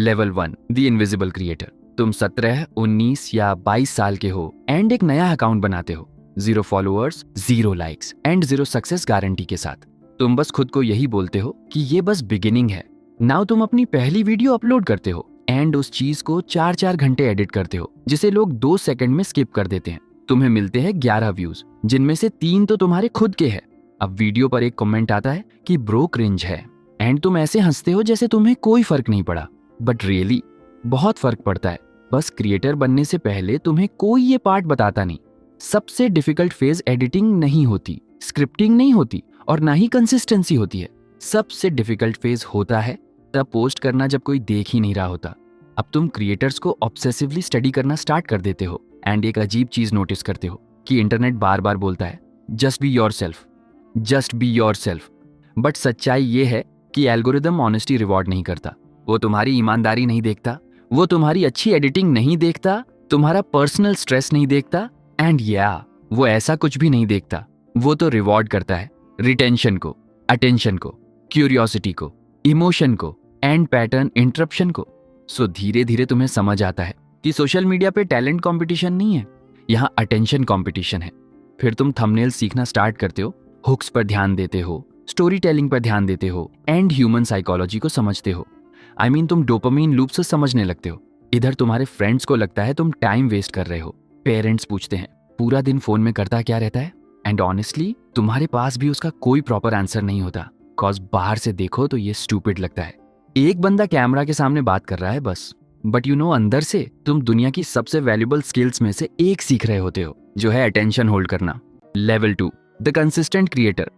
Level 1 the invisible creator. तुम 17, 19 या 22 साल के हो एंड एक नया अकाउंट बनाते हो, 0 followers, 0 likes and 0 success guarantee के साथ। तुम बस खुद को यही बोलते हो कि ये बस बिगिनिंग है। नाउ तुम अपनी पहली वीडियो अपलोड करते हो एंड उस चीज को 4-4 घंटे एडिट करते हो, जिसे लोग 2 सेकंड में स्किप कर देते हैं। तुम्हें मिलते हैं 11 व्यूज, जिनमें से 3 तो तुम्हारे खुद के हैं। अब वीडियो पर एक कमेंट आता है कि ब्रो क्रिंज है एंड तुम ऐसे हंसते हो जैसे तुम्हें कोई फर्क नहीं पड़ा, बट रियली बहुत फर्क पड़ता है। बस क्रिएटर बनने से पहले तुम्हें कोई ये पार्ट बताता नहीं। सबसे डिफिकल्ट फेज एडिटिंग नहीं होती, स्क्रिप्टिंग नहीं होती और ना ही कंसिस्टेंसी होती है। सबसे डिफिकल्ट फेज होता है तब पोस्ट करना जब कोई देख ही नहीं रहा होता। अब तुम क्रिएटर्स को ऑब्सेसिवली स्टडी करना स्टार्ट कर देते हो एंड एक अजीब चीज नोटिस करते हो कि इंटरनेट बार बार बोलता है just be yourself, just be yourself. But सच्चाई ये है कि एल्गोरिदम ऑनेस्टी रिवॉर्ड नहीं करता। वो तुम्हारी ईमानदारी नहीं देखता, वो तुम्हारी अच्छी एडिटिंग नहीं देखता, तुम्हारा पर्सनल स्ट्रेस नहीं देखता एंड वो ऐसा कुछ भी नहीं देखता। वो तो रिवॉर्ड करता है रिटेंशन को, अटेंशन को, क्यूरियोसिटी को, इमोशन को एंड पैटर्न इंटरप्शन को। सो धीरे धीरे तुम्हें समझ आता है कि सोशल मीडिया पे टैलेंट कंपटीशन नहीं है, यहाँ अटेंशन कंपटीशन है। फिर तुम थंबनेल सीखना स्टार्ट करते हो, हुक्स पर ध्यान देते हो, स्टोरी टेलिंग पर ध्यान देते हो एंड ह्यूमन साइकोलॉजी को समझते हो। आई मीन तुम डोपामीन लूप से समझने लगते हो। इधर तुम्हारे फ्रेंड्स को लगता है तुम टाइम वेस्ट कर रहे हो। पेरेंट्स पूछते हैं पूरा दिन फोन में करता क्या रहता है, एंड ऑनेस्टली तुम्हारे पास भी उसका कोई प्रॉपर आंसर नहीं होता, कॉज बाहर से देखो तो ये स्टूपिड लगता है। एक बंदा कैमरा के सामने बात कर रहा है बस, बट यू नो अंदर से तुम दुनिया की सबसे वैल्यूएबल स्किल्स में से एक सीख रहे होते हो, जो है अटेंशन होल्ड करना। Level 2 the consistent creator.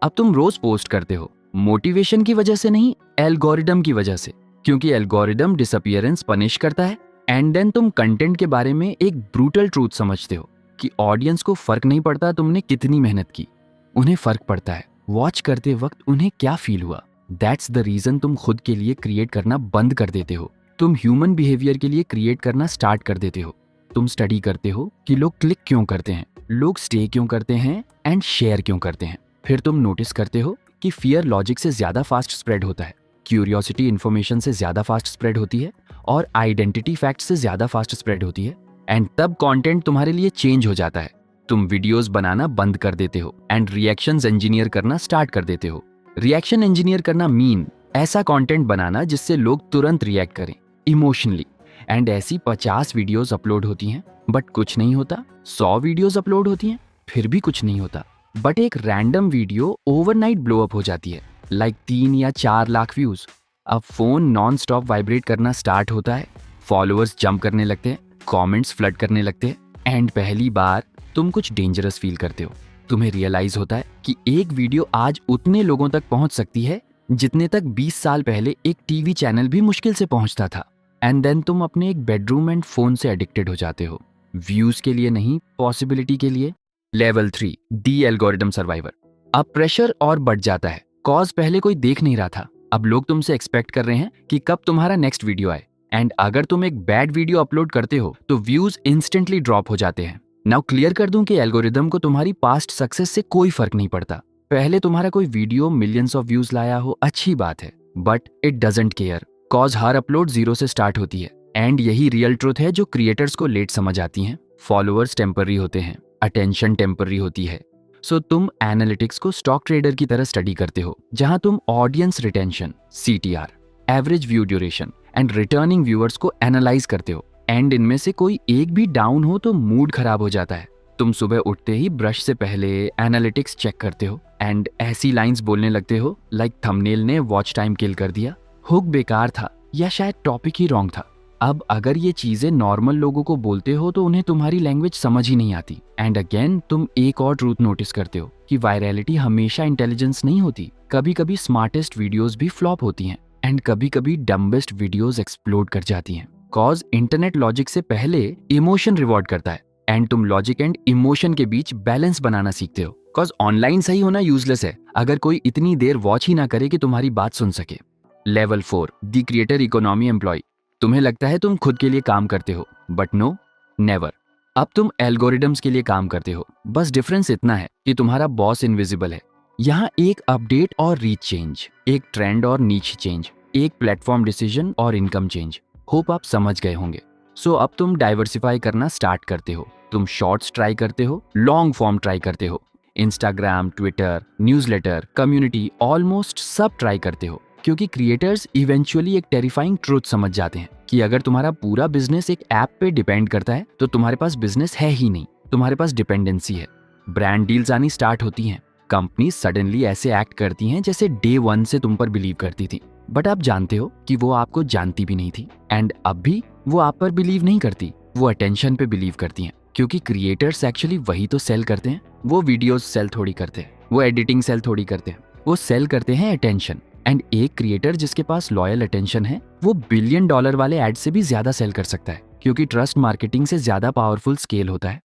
अब तुम रोज पोस्ट करते हो, मोटिवेशन की वजह से नहीं, एल्गोरिदम की वजह से, क्योंकि एल्गोरिदम डिसअपीयरेंस पनिश करता है। एंड देन तुम कंटेंट के बारे में एक ब्रूटल ट्रूथ समझते हो कि ऑडियंस को फर्क नहीं पड़ता तुमने कितनी मेहनत की, उन्हें फर्क पड़ता है वॉच करते वक्त उन्हें क्या फील हुआ। दैट्स द रीजन तुम खुद के लिए क्रिएट करना बंद कर देते हो। तुम ह्यूमन बिहेवियर के लिए क्रिएट करना स्टार्ट कर देते हो। तुम स्टडी करते हो कि लोग क्लिक क्यों करते हैं, लोग स्टे क्यों करते हैं एंड शेयर क्यों करते हैं। फिर तुम नोटिस करते हो कि फियर लॉजिक से ज्यादा फास्ट स्प्रेड होता है, क्यूरियोसिटी इन्फॉर्मेशन से ज्यादा फास्ट स्प्रेड होती है और आइडेंटिटी फैक्ट से ज्यादा फास्ट स्प्रेड होती है। एंड तब कंटेंट तुम्हारे लिए चेंज हो जाता है। तुम वीडियोस बनाना बंद कर देते हो एंड रिएक्शंस इंजीनियर करना स्टार्ट कर देते हो। रिएक्शन इंजीनियर करना मीन ऐसा कंटेंट बनाना जिससे लोग तुरंत रिएक्ट करें इमोशनली। एंड ऐसी 50 वीडियोस अपलोड होती हैं बट कुछ नहीं होता, 100 वीडियोस अपलोड होती हैं फिर भी कुछ नहीं होता। बट एक random video overnight blow up हो जाती है, लाइक 3 या 4 लाख व्यूज। अब फोन नॉन स्टॉप वाइब्रेट करना स्टार्ट होता है, फॉलोअर्स जंप करने लगते हैं, कमेंट्स फ्लड करने लगते हैं एंड पहली बार तुम कुछ डेंजरस फील करते हो। तुम्हें रियलाइज होता है कि एक वीडियो आज उतने लोगों तक पहुंच सकती है जितने तक 20 साल पहले एक टीवी चैनल भी मुश्किल से पहुंचता था। एंड देन तुम अपने एक बेडरूम एंड फोन से एडिक्टेड हो जाते हो, व्यूज के लिए नहीं, पॉसिबिलिटी के लिए। Level 3 the algorithm survivor. अब प्रेशर और बढ़ जाता है, कॉज पहले कोई देख नहीं रहा था, अब लोग तुमसे एक्सपेक्ट कर रहे हैं कि कब तुम्हारा नेक्स्ट वीडियो आए। एंड अगर तुम एक बैड वीडियो अपलोड करते हो तो व्यूज इंस्टेंटली ड्रॉप हो जाते हैं। नाउ क्लियर कर दूं कि एल्गोरिदम को तुम्हारी पास्ट सक्सेस से कोई फर्क नहीं पड़ता। पहले तुम्हारा कोई वीडियो मिलियंस ऑफ व्यूज लाया हो, अच्छी बात है, but it doesn't care, cause her upload 0 से स्टार्ट होती है। एंड यही रियल ट्रूथ है जो क्रिएटर्स को लेट समझ आती हैं। फॉलोअर्स टेम्पररी होते हैं, अटेंशन टेम्पररी होती है। सो तुम एनालिटिक्स को स्टॉक ट्रेडर की तरह स्टडी करते हो, जहां तुम audience retention, CTR, average view duration and returning viewers को एनालाइज करते हो। एंड इनमें से कोई एक भी डाउन हो तो मूड खराब हो जाता है। तुम सुबह उठते ही ब्रश से पहले एनालिटिक्स चेक करते हो एंड ऐसी लाइंस बोलने लगते हो लाइक थंबनेल ने वॉच टाइम किल कर दिया, हुक बेकार था या शायद टॉपिक ही रॉन्ग था। अब अगर ये चीजें नॉर्मल लोगों को बोलते हो तो उन्हें तुम्हारी लैंग्वेज समझ ही नहीं आती। एंड अगेन तुम एक और ट्रूथ नोटिस करते हो कि वायरलिटी हमेशा इंटेलिजेंस नहीं होती। कभी कभी स्मार्टेस्ट वीडियोस भी फ्लॉप होती हैं एंड कभी कभी डम्बेस्ट वीडियोस एक्सप्लोड कर जाती हैं, कॉज इंटरनेट लॉजिक से पहले इमोशन रिवॉर्ड करता है। एंड तुम लॉजिक एंड इमोशन के बीच बैलेंस बनाना सीखते हो, कॉज ऑनलाइन सही होना यूजलेस है अगर कोई इतनी देर वॉच ही ना करे कि तुम्हारी बात सुन सके। Level 4 the creator economy employ. तुम्हें लगता है तुम खुद के लिए काम करते हो, बट नो, नेवर। अब तुम एल्गोरिदम्स के लिए काम करते हो, बस डिफरेंस इतना है कि तुम्हारा बॉस इनविजिबल है। यहाँ एक अपडेट और रीच चेंज, एक ट्रेंड और नीच चेंज, एक प्लेटफॉर्म डिसीजन और इनकम चेंज। होप आप समझ गए होंगे। सो अब तुम डाइवर्सिफाई करना स्टार्ट करते हो। तुम शॉर्ट्स ट्राई करते हो, लॉन्ग फॉर्म ट्राई करते हो, Instagram, Twitter, newsletter, community, almost सब ट्राई करते हो, क्योंकि क्रिएटर्स इवेंचुअली एक टेरिफाइंग ट्रूथ समझ जाते हैं कि अगर तुम्हारा पूरा बिजनेस एक ऐप पे डिपेंड करता है तो तुम्हारे पास बिजनेस है ही नहीं, तुम्हारे पास डिपेंडेंसी है। ब्रांड डील्स आनी स्टार्ट होती हैं। कंपनी सडनली ऐसे एक्ट करती हैं जैसे डे 1 से तुम पर बिलीव करती थी, बट आप जानते हो कि वो आपको जानती भी नहीं थी। एंड अब भी वो आप पर बिलीव नहीं करती, वो अटेंशन पे बिलीव करती हैं, क्योंकि क्रिएटर्स एक्चुअली वही तो सेल करते हैं। वो वीडियोस सेल थोड़ी करते हैं, वो एडिटिंग सेल थोड़ी करते हैं, वो सेल करते हैं अटेंशन। एंड एक क्रिएटर जिसके पास लॉयल अटेंशन है, वो $1 बिलियन वाले एड से भी ज्यादा सेल कर सकता है, क्योंकि ट्रस्ट मार्केटिंग से ज्यादा पावरफुल स्केल होता है।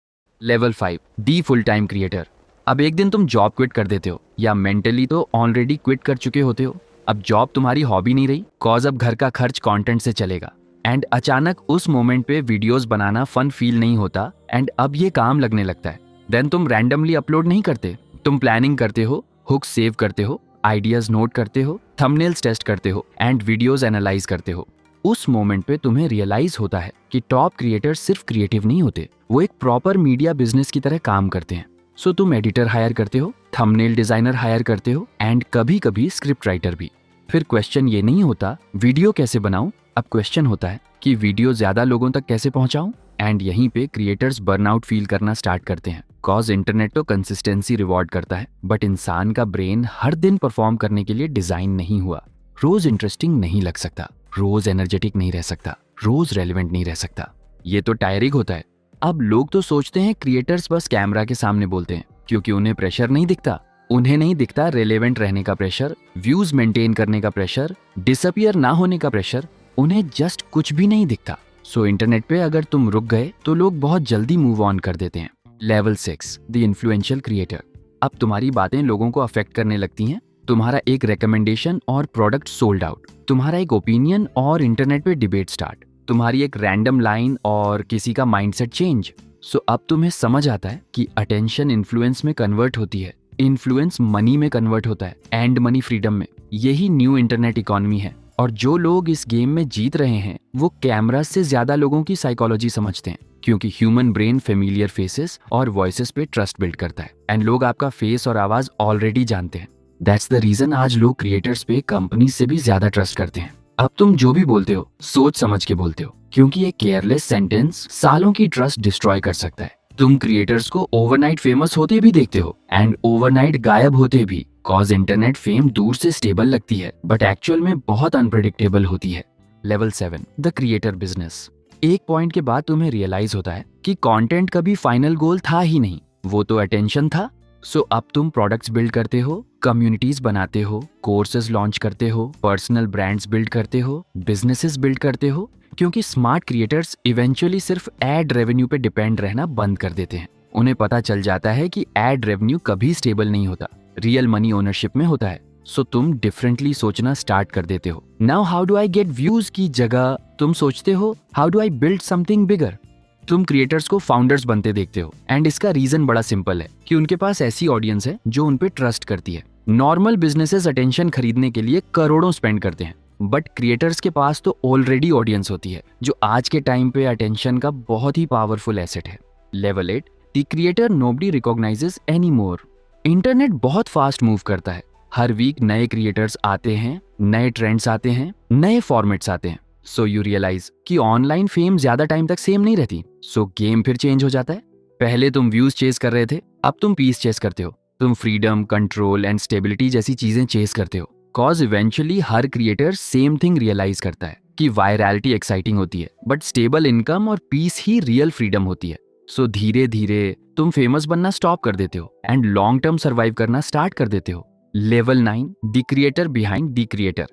Level 5, D full time creator. अब एक दिन तुम जॉब क्विट कर देते हो, या मेंटली तो ऑलरेडी क्विट कर चुके होते हो। अब जॉब तुम्हारी हॉबी नहीं रही, कॉज अब घर का खर्च कंटेंट से चलेगा। एंड अचानक उस मोमेंट पे वीडियोस बनाना फन फील नहीं होता, एंड अब ये काम लगने लगता है। देन तुम रैंडमली अपलोड नहीं करते, तुम प्लानिंग करते हो, हुक सेव करते हो, आइडियाज नोट करते हो, थंबनेल्स टेस्ट करते हो, एंड वीडियोस एनालाइज करते हो। उस मोमेंट पे तुम्हें रियलाइज होता है कि टॉप क्रिएटर्स सिर्फ क्रिएटिव नहीं होते, वो एक प्रॉपर मीडिया बिजनेस की तरह काम करते हैं। सो तुम एडिटर हायर करते हो, थंबनेल डिजाइनर हायर करते हो, एंड कभी कभी स्क्रिप्ट राइटर भी। फिर क्वेश्चन ये नहीं होता वीडियो कैसे बनाऊं, अब क्वेश्चन होता है कि वीडियो ज्यादा लोगों तक कैसे पहुंचाऊं। एंड यहीं पे क्रिएटर्स बर्नआउट फील करना स्टार्ट करते हैं, कॉज इंटरनेट तो कंसिस्टेंसी रिवॉर्ड करता है, बट इंसान का ब्रेन हर दिन परफॉर्म करने के लिए डिजाइन नहीं हुआ। रोज इंटरेस्टिंग नहीं लग सकता, रोज एनर्जेटिक नहीं रह सकता, रोज रेलिवेंट नहीं रह सकता। ये तो टायरिंग होता है। अब लोग तो सोचते हैं क्रिएटर्स बस कैमरा के सामने बोलते हैं, क्योंकि उन्हें प्रेशर नहीं दिखता। उन्हें नहीं दिखता रेलेवेंट रहने का प्रेशर, व्यूज मेंटेन करने का प्रेशर, डिसअपियर ना होने का प्रेशर। उन्हें जस्ट कुछ भी नहीं दिखता। सो इंटरनेट पे अगर तुम रुक गए तो लोग बहुत जल्दी मूव ऑन कर देते हैं। Level 6, the influential creator. अब तुम्हारी बातें लोगों को अफेक्ट करने लगती हैं। तुम्हारा एक रिकमेंडेशन और प्रोडक्ट सोल्ड आउट, तुम्हारा एक ओपिनियन और इंटरनेट पे डिबेट स्टार्ट, तुम्हारी एक रैंडम लाइन और किसी का माइंडसेट चेंज। सो अब तुम्हें समझ आता है कि अटेंशन इन्फ्लुएंस में कन्वर्ट होती है, इन्फ्लुएंस मनी में कन्वर्ट होता है, एंड मनी फ्रीडम में। यही न्यू इंटरनेट इकोनॉमी है। और जो लोग इस गेम में जीत रहे हैं वो कैमरा से ज्यादा लोगों की साइकोलॉजी समझते हैं, क्योंकि ह्यूमन ब्रेन फेमिलियर फेसेस और वॉइसेस पे ट्रस्ट बिल्ड करता है, एंड लोग आपका फेस और आवाज ऑलरेडी जानते हैं। दैट्स द रीजन आज लोग क्रिएटर्स पे कंपनी से भी ज्यादा ट्रस्ट करते हैं। अब तुम जो भी बोलते हो सोच समझ के बोलते हो, क्योंकि एक केयरलेस सेंटेंस सालों की ट्रस्ट डिस्ट्रॉय कर सकता है। तुम क्रिएटर्स को ओवरनाइट फेमस होते भी देखते हो, एंड ओवरनाइट गायब होते भी, कॉज इंटरनेट फेम दूर से स्टेबल लगती है, बट एक्चुअल में बहुत अनप्रेडिक्टेबल होती है। Level 7, the creator business. एक पॉइंट के बाद तुम्हें रियलाइज होता है कि कंटेंट कभी फाइनल गोल था ही नहीं, वो तो अटेंशन था। सो अब तुम प्रोडक्ट्स बिल्ड करते हो, कम्युनिटीज बनाते हो, कोर्सेज लॉन्च करते हो, पर्सनल ब्रांड्स बिल्ड करते हो, बिजनेसेस बिल्ड करते हो, क्योंकि स्मार्ट क्रिएटर्स इवेंचुअली सिर्फ एड रेवेन्यू पे डिपेंड रहना बंद कर देते हैं। उन्हें पता चल जाता है कि एड रेवेन्यू कभी स्टेबल नहीं होता, रियल मनी ओनरशिप में होता है। सो तुम डिफरेंटली सोचना स्टार्ट कर देते हो। Now how do I get views की जगह तुम सोचते हो how do I build something bigger. तुम क्रिएटर्स को फाउंडर्स बनते देखते हो, एंड इसका रीजन बड़ा सिंपल है कि उनके पास ऐसी ऑडियंस है जो उन पे ट्रस्ट करती है। नॉर्मल बिजनेसेस अटेंशन खरीदने के लिए करोड़ों स्पेंड करते हैं, बट क्रिएटर्स के पास तो ऑलरेडी ऑडियंस होती है, जो आज के टाइम पे अटेंशन का बहुत ही पावरफुल एसेट है। Level 8, the creator nobody recognises any more. Internet बहुत फास्ट मूव करता है। हर वीक नए क्रिएटर्स आते हैं, नए ट्रेंड्स आते हैं, नए फॉर्मेट्स आते हैं। सो यू रियलाइज कि ऑनलाइन फेम ज्यादा टाइम तक सेम नहीं रहती। सो गेम फिर चेंज हो जाता है। पहले तुम व्यूज चेस कर रहे थे, अब तुम पीस चेस करते हो। तुम फ्रीडम, कंट्रोल एंड स्टेबिलिटी जैसी चीजें चेस करते हो, कॉज इवेंचुअली हर क्रिएटर सेम थिंग रियलाइज करता है कि वायरलिटी एक्साइटिंग होती है, बट स्टेबल इनकम और पीस ही रियल फ्रीडम होती है। सो धीरे धीरे तुम फेमस बनना स्टॉप कर देते हो, एंड लॉन्ग टर्म सर्वाइव करना स्टार्ट कर देते हो। Level 9, the creator behind the creator.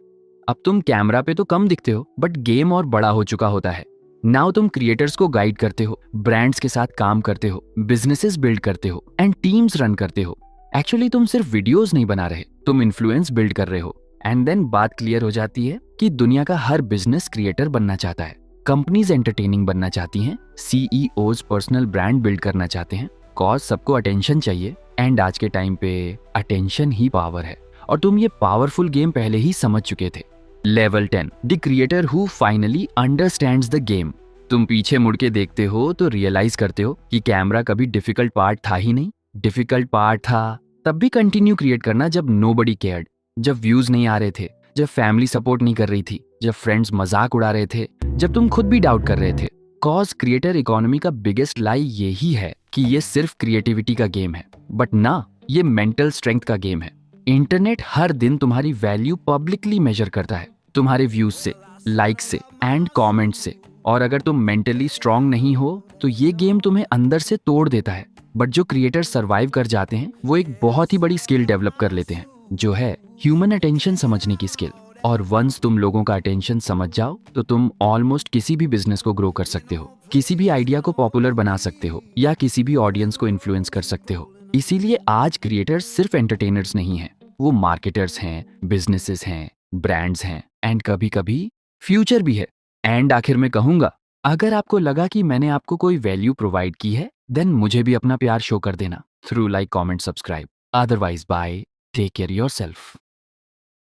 अब तुम कैमरा पे तो कम दिखते हो, बट गेम और बड़ा हो चुका होता है। नाउ तुम क्रिएटर्स को गाइड करते हो, ब्रांड्स के साथ काम करते हो, बिजनेसेस बिल्ड करते हो, एंड टीम्स रन करते हो। एक्चुअली तुम सिर्फ वीडियोस नहीं बना रहे, तुम इन्फ्लुएंस बिल्ड कर रहे हो। एंड देन बात क्लियर हो जाती है कि दुनिया का हर बिजनेस क्रिएटर बनना चाहता है। कंपनीज एंटरटेनिंग बनना चाहती हैं, सीईओज पर्सनल ब्रांड बिल्ड करना चाहते हैं, कॉज सबको अटेंशन चाहिए, एंड आज के टाइम पे अटेंशन ही पावर है, और तुम ये पावरफुल गेम पहले ही समझ चुके थे। Level 10, the creator who finally understands the game. तुम पीछे मुड़ के देखते हो तो रियलाइज करते हो कि कैमरा कभी डिफिकल्ट पार्ट था ही नहीं। डिफिकल्ट पार्ट था तब भी कंटिन्यू क्रिएट करना जब नोबडी केयर्ड, जब व्यूज नहीं आ रहे थे, जब फैमिली सपोर्ट नहीं कर रही थी, जब फ्रेंड्स मजाक उड़ा रहे थे, जब तुम खुद भी डाउट कर रहे थे। कॉज क्रिएटर इकोनॉमी का बिगेस्ट लाई यही है कि ये सिर्फ क्रिएटिविटी का गेम है, बट ना, ये मेंटल स्ट्रेंथ का गेम है। इंटरनेट हर दिन तुम्हारी वैल्यू पब्लिकली मेजर करता है, तुम्हारे व्यूज से, लाइक से एंड कमेंट से। और अगर तुम मेंटली स्ट्रांग नहीं हो तो ये गेम तुम्हें अंदर से तोड़ देता है। बट जो क्रिएटर सर्वाइव कर जाते हैं वो एक बहुत ही बड़ी स्किल डेवलप कर लेते हैं, जो है ह्यूमन अटेंशन समझने की स्किल। और वंस तुम लोगों का अटेंशन समझ जाओ तो तुम ऑलमोस्ट किसी भी बिजनेस को ग्रो कर सकते हो, किसी भी आइडिया को पॉपुलर बना सकते हो या किसी भी ऑडियंस को इन्फ्लुएंस कर सकते हो। इसीलिए आज क्रिएटर्स सिर्फ एंटरटेनर्स नहीं हैं, वो मार्केटर्स हैं, बिजनेसेस हैं, ब्रांड्स हैं एंड कभी कभी फ्यूचर भी है। एंड आखिर में कहूंगा, अगर आपको लगा कि मैंने आपको कोई वैल्यू प्रोवाइड की है, देन मुझे भी अपना प्यार शो कर देना through like, comment, subscribe. Otherwise bye, take care yourself.